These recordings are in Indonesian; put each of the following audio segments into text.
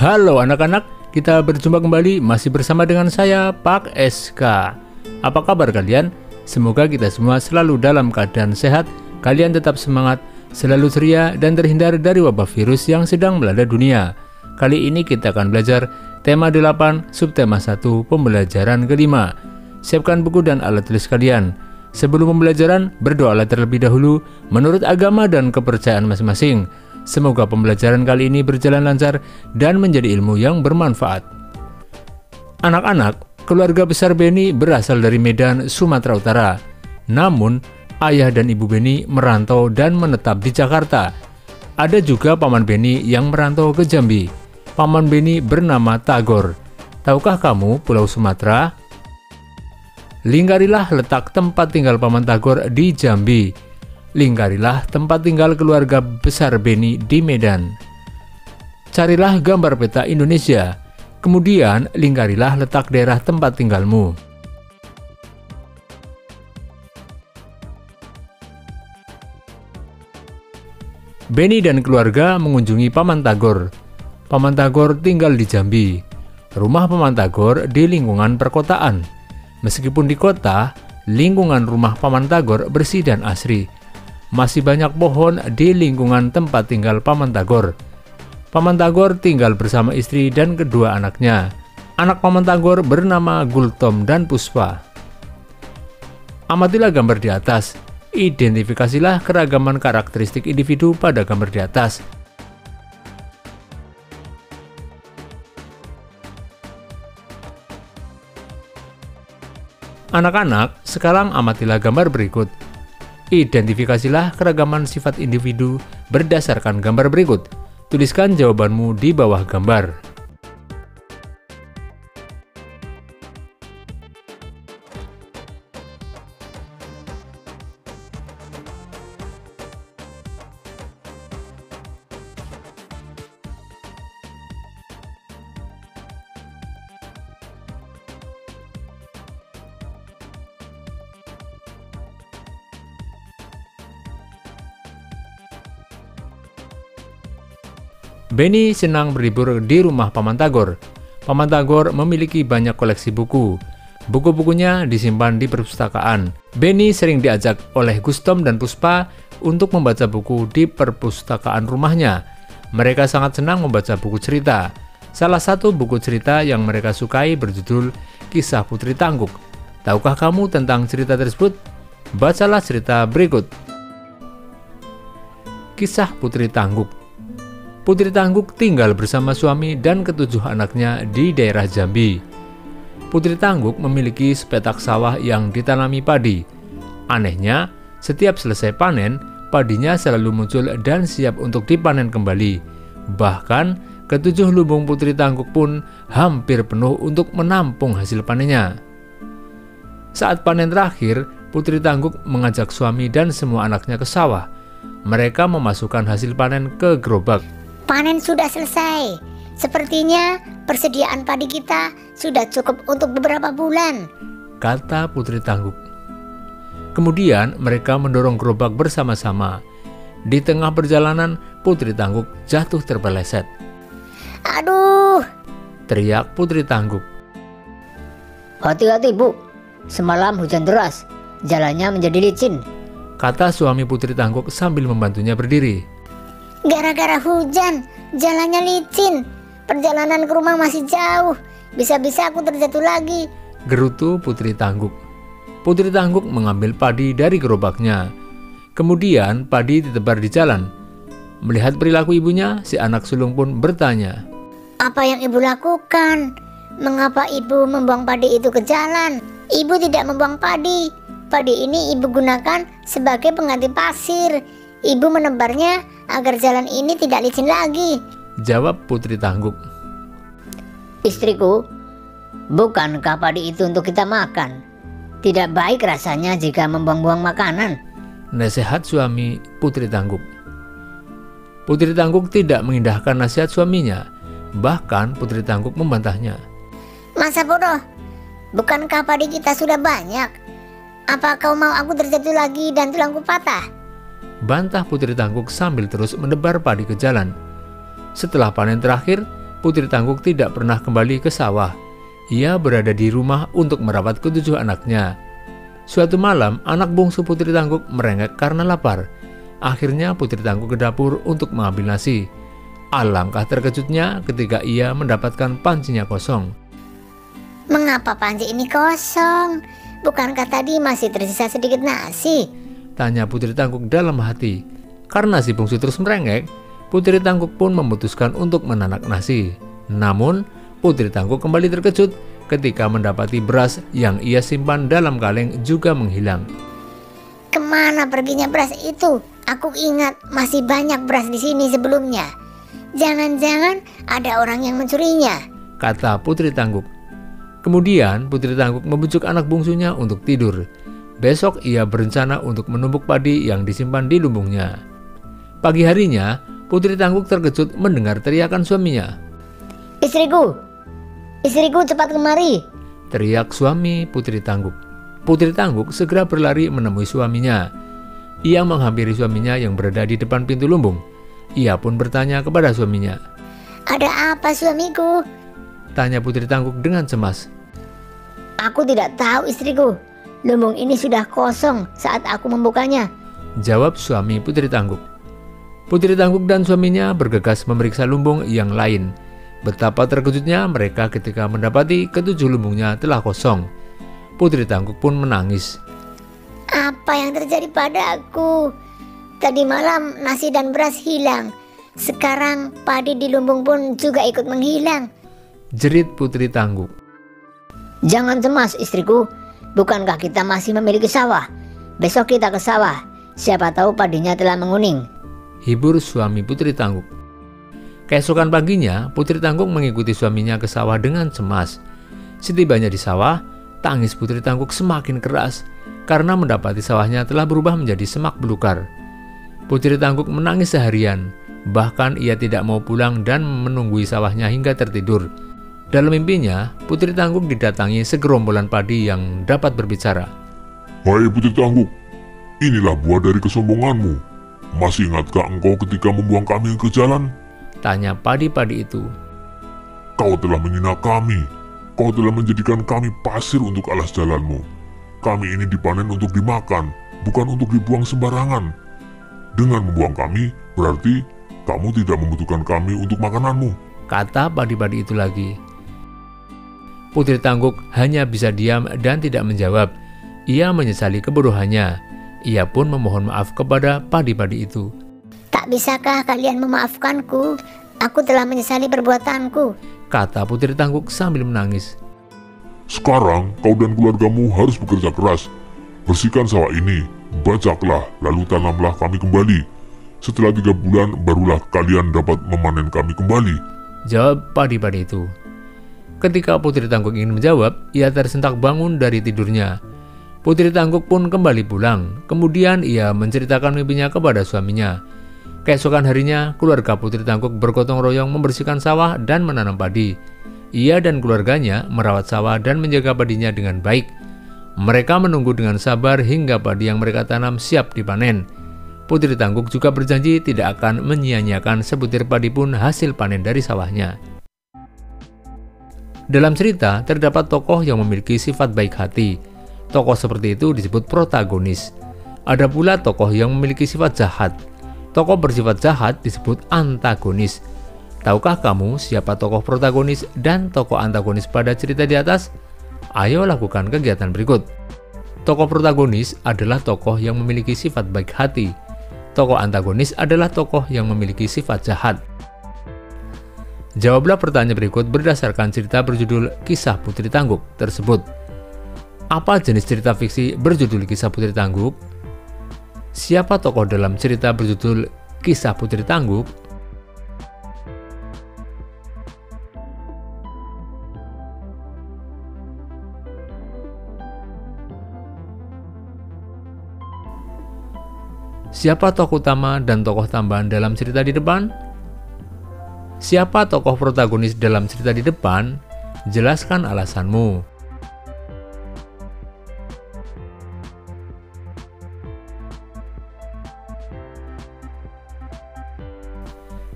Halo anak-anak, kita berjumpa kembali masih bersama dengan saya Pak SK. Apa kabar kalian? Semoga kita semua selalu dalam keadaan sehat, kalian tetap semangat, selalu ceria dan terhindar dari wabah virus yang sedang melanda dunia. Kali ini kita akan belajar tema 8, subtema 1, pembelajaran kelima. Siapkan buku dan alat tulis kalian. Sebelum pembelajaran, berdoalah terlebih dahulu menurut agama dan kepercayaan masing-masing. Semoga pembelajaran kali ini berjalan lancar dan menjadi ilmu yang bermanfaat. Anak-anak, keluarga besar Beni berasal dari Medan, Sumatera Utara. Namun, ayah dan ibu Beni merantau dan menetap di Jakarta. Ada juga paman Beni yang merantau ke Jambi. Paman Beni bernama Tagor. Tahukah kamu Pulau Sumatera? Lingkarilah letak tempat tinggal paman Tagor di Jambi. Lingkarilah tempat tinggal keluarga besar Beni di Medan. Carilah gambar peta Indonesia. Kemudian lingkarilah letak daerah tempat tinggalmu. Beni dan keluarga mengunjungi paman Tagor. Paman Tagor tinggal di Jambi. Rumah paman Tagor di lingkungan perkotaan. Meskipun di kota, lingkungan rumah paman Tagor bersih dan asri. Masih banyak pohon di lingkungan tempat tinggal paman Tagor. Paman Tagor tinggal bersama istri dan kedua anaknya. Anak paman Tagor bernama Gultom dan Puspa. Amatilah gambar di atas. Identifikasilah keragaman karakteristik individu pada gambar di atas. Anak-anak, sekarang amatilah gambar berikut. Identifikasilah keragaman sifat individu berdasarkan gambar berikut. Tuliskan jawabanmu di bawah gambar. Beni senang berlibur di rumah paman Tagor. Paman Tagor memiliki banyak koleksi buku. Buku-bukunya disimpan di perpustakaan. Beni sering diajak oleh Gustom dan Puspa untuk membaca buku di perpustakaan rumahnya. Mereka sangat senang membaca buku cerita. Salah satu buku cerita yang mereka sukai berjudul Kisah Putri Tangguk. Tahukah kamu tentang cerita tersebut? Bacalah cerita berikut. Kisah Putri Tangguk. Putri Tangguk tinggal bersama suami dan ketujuh anaknya di daerah Jambi. Putri Tangguk memiliki sepetak sawah yang ditanami padi. Anehnya, setiap selesai panen, padinya selalu muncul dan siap untuk dipanen kembali. Bahkan, ketujuh lumbung Putri Tangguk pun hampir penuh untuk menampung hasil panennya. Saat panen terakhir, Putri Tangguk mengajak suami dan semua anaknya ke sawah. Mereka memasukkan hasil panen ke gerobak. Panen sudah selesai. Sepertinya persediaan padi kita sudah cukup untuk beberapa bulan, kata Putri Tangguk. Kemudian mereka mendorong gerobak bersama-sama. Di tengah perjalanan, Putri Tangguk jatuh terpeleset. Aduh! Teriak Putri Tangguk. Hati-hati Bu, semalam hujan deras, jalannya menjadi licin, kata suami Putri Tangguk sambil membantunya berdiri. Gara-gara hujan, jalannya licin. Perjalanan ke rumah masih jauh. Bisa-bisa aku terjatuh lagi, gerutu Putri Tangguk. Putri Tangguk mengambil padi dari gerobaknya. Kemudian padi ditebar di jalan. Melihat perilaku ibunya, si anak sulung pun bertanya, apa yang ibu lakukan? Mengapa ibu membuang padi itu ke jalan? Ibu tidak membuang padi. Padi ini ibu gunakan sebagai pengganti pasir. Ibu menebarnya agar jalan ini tidak licin lagi, jawab Putri Tangguk. Istriku, bukankah padi itu untuk kita makan? Tidak baik rasanya jika membuang-buang makanan, nasihat suami Putri Tangguk. Putri Tangguk tidak mengindahkan nasihat suaminya. Bahkan Putri Tangguk membantahnya. Masa bodoh? Bukankah padi kita sudah banyak? Apa kau mau aku terjatuh lagi dan tulangku patah? Bantah Putri Tangguk sambil terus menebar padi ke jalan. Setelah panen terakhir, Putri Tangguk tidak pernah kembali ke sawah. Ia berada di rumah untuk merawat ketujuh anaknya. Suatu malam, anak bungsu Putri Tangguk merengek karena lapar. Akhirnya Putri Tangguk ke dapur untuk mengambil nasi. Alangkah terkejutnya ketika ia mendapatkan pancinya kosong. Mengapa panci ini kosong? Bukankah tadi masih tersisa sedikit nasi? Tanya Putri Tangguk dalam hati. Karena si bungsu terus merengek, Putri Tangguk pun memutuskan untuk menanak nasi. Namun, Putri Tangguk kembali terkejut ketika mendapati beras yang ia simpan dalam kaleng juga menghilang. Kemana perginya beras itu? Aku ingat masih banyak beras di sini sebelumnya. Jangan-jangan ada orang yang mencurinya, kata Putri Tangguk. Kemudian Putri Tangguk membujuk anak bungsunya untuk tidur. Besok ia berencana untuk menumbuk padi yang disimpan di lumbungnya. Pagi harinya, Putri Tangguk terkejut mendengar teriakan suaminya. Istriku cepat kemari, teriak suami Putri Tangguk. Putri Tangguk segera berlari menemui suaminya. Ia menghampiri suaminya yang berada di depan pintu lumbung. Ia pun bertanya kepada suaminya. Ada apa suamiku? Tanya Putri Tangguk dengan cemas. Aku tidak tahu istriku. Lumbung ini sudah kosong saat aku membukanya, jawab suami Putri Tangguk. Putri Tangguk dan suaminya bergegas memeriksa lumbung yang lain. Betapa terkejutnya mereka ketika mendapati ketujuh lumbungnya telah kosong. Putri Tangguk pun menangis. Apa yang terjadi padaku? Tadi malam nasi dan beras hilang. Sekarang padi di lumbung pun juga ikut menghilang, jerit Putri Tangguk. Jangan cemas istriku, bukankah kita masih memiliki sawah? Besok kita ke sawah, siapa tahu padinya telah menguning, hibur suami Putri Tangguk. Keesokan paginya, Putri Tangguk mengikuti suaminya ke sawah dengan cemas. Setibanya di sawah, tangis Putri Tangguk semakin keras karena mendapati sawahnya telah berubah menjadi semak belukar. Putri Tangguk menangis seharian, bahkan ia tidak mau pulang dan menunggui sawahnya hingga tertidur. Dalam mimpinya, Putri Tangguk didatangi segerombolan padi yang dapat berbicara. Hai Putri Tangguk, inilah buah dari kesombonganmu. Masih ingatkah engkau ketika membuang kami ke jalan? Tanya padi-padi itu. Kau telah menghina kami. Kau telah menjadikan kami pasir untuk alas jalanmu. Kami ini dipanen untuk dimakan, bukan untuk dibuang sembarangan. Dengan membuang kami, berarti kamu tidak membutuhkan kami untuk makananmu, kata padi-padi itu lagi. Putri Tangguk hanya bisa diam dan tidak menjawab. Ia menyesali kebodohannya. Ia pun memohon maaf kepada padi-padi itu. Tak bisakah kalian memaafkanku? Aku telah menyesali perbuatanku, kata Putri Tangguk sambil menangis. Sekarang kau dan keluargamu harus bekerja keras. Bersihkan sawah ini, bajaklah, lalu tanamlah kami kembali. Setelah 3 bulan barulah kalian dapat memanen kami kembali, jawab padi-padi itu. Ketika Putri Tangguk ingin menjawab, ia tersentak bangun dari tidurnya. Putri Tangguk pun kembali pulang. Kemudian ia menceritakan mimpinya kepada suaminya. Keesokan harinya, keluarga Putri Tangguk bergotong royong membersihkan sawah dan menanam padi. Ia dan keluarganya merawat sawah dan menjaga padinya dengan baik. Mereka menunggu dengan sabar hingga padi yang mereka tanam siap dipanen. Putri Tangguk juga berjanji tidak akan menyia-nyiakan sebutir padi pun hasil panen dari sawahnya. Dalam cerita, terdapat tokoh yang memiliki sifat baik hati. Tokoh seperti itu disebut protagonis. Ada pula tokoh yang memiliki sifat jahat. Tokoh bersifat jahat disebut antagonis. Tahukah kamu siapa tokoh protagonis dan tokoh antagonis pada cerita di atas? Ayo lakukan kegiatan berikut. Tokoh protagonis adalah tokoh yang memiliki sifat baik hati. Tokoh antagonis adalah tokoh yang memiliki sifat jahat. Jawablah pertanyaan berikut berdasarkan cerita berjudul Kisah Putri Tangguk tersebut. Apa jenis cerita fiksi berjudul Kisah Putri Tangguk? Siapa tokoh dalam cerita berjudul Kisah Putri Tangguk? Siapa tokoh utama dan tokoh tambahan dalam cerita di depan? Siapa tokoh protagonis dalam cerita di depan? Jelaskan alasanmu.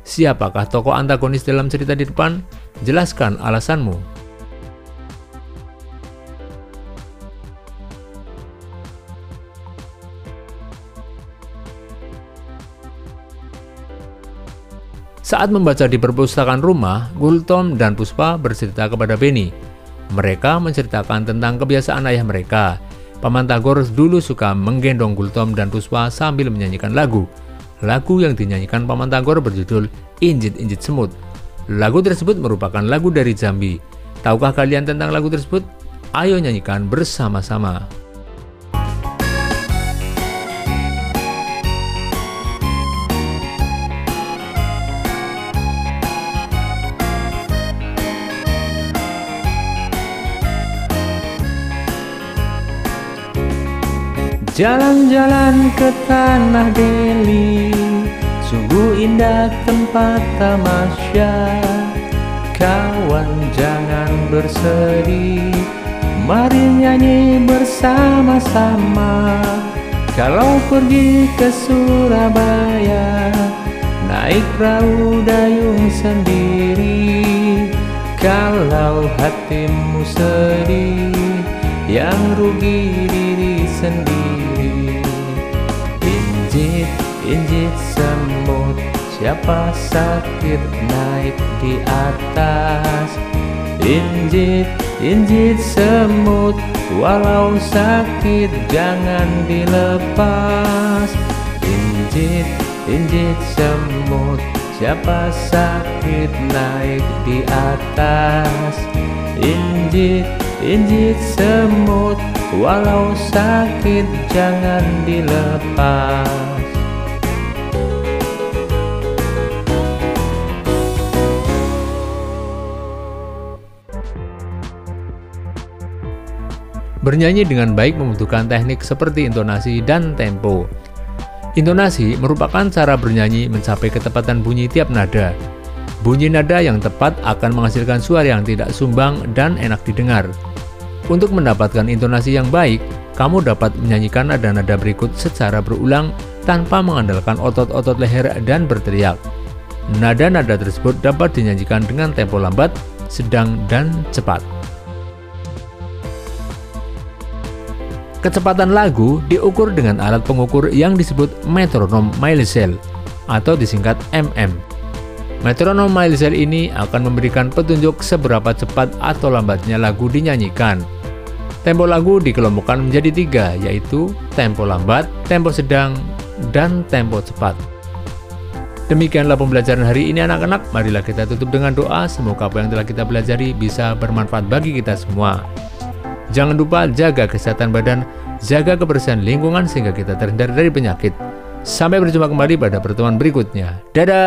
Siapakah tokoh antagonis dalam cerita di depan? Jelaskan alasanmu. Saat membaca di perpustakaan rumah, Gultom dan Puspa bercerita kepada Benny. Mereka menceritakan tentang kebiasaan ayah mereka. Paman Tagor dulu suka menggendong Gultom dan Puspa sambil menyanyikan lagu. Lagu yang dinyanyikan Paman Tagor berjudul Injit-Injit Semut. Lagu tersebut merupakan lagu dari Jambi. Tahukah kalian tentang lagu tersebut? Ayo nyanyikan bersama-sama. Jalan-jalan ke Tanah Deli, sungguh indah tempat tamasya. Kawan jangan bersedih, mari nyanyi bersama-sama. Kalau pergi ke Surabaya, naik perahu dayung sendiri. Kalau hatimu sedih, yang rugi diri sendiri. Injit semut, siapa sakit naik di atas. Injit semut, walau sakit jangan dilepas. Injit semut, siapa sakit naik di atas. Injit semut, walau sakit jangan dilepas. Bernyanyi dengan baik membutuhkan teknik seperti intonasi dan tempo. Intonasi merupakan cara bernyanyi mencapai ketepatan bunyi tiap nada. Bunyi nada yang tepat akan menghasilkan suara yang tidak sumbang dan enak didengar. Untuk mendapatkan intonasi yang baik, kamu dapat menyanyikan nada-nada berikut secara berulang tanpa mengandalkan otot-otot leher dan berteriak. Nada-nada tersebut dapat dinyanyikan dengan tempo lambat, sedang, dan cepat. Kecepatan lagu diukur dengan alat pengukur yang disebut metronom Mailsell atau disingkat MM. Metronom Mailsell ini akan memberikan petunjuk seberapa cepat atau lambatnya lagu dinyanyikan. Tempo lagu dikelompokkan menjadi 3, yaitu tempo lambat, tempo sedang, dan tempo cepat. Demikianlah pembelajaran hari ini anak-anak. Marilah kita tutup dengan doa. Semoga apa yang telah kita pelajari bisa bermanfaat bagi kita semua. Jangan lupa jaga kesehatan badan, jaga kebersihan lingkungan sehingga kita terhindar dari penyakit. Sampai berjumpa kembali pada pertemuan berikutnya. Dadah!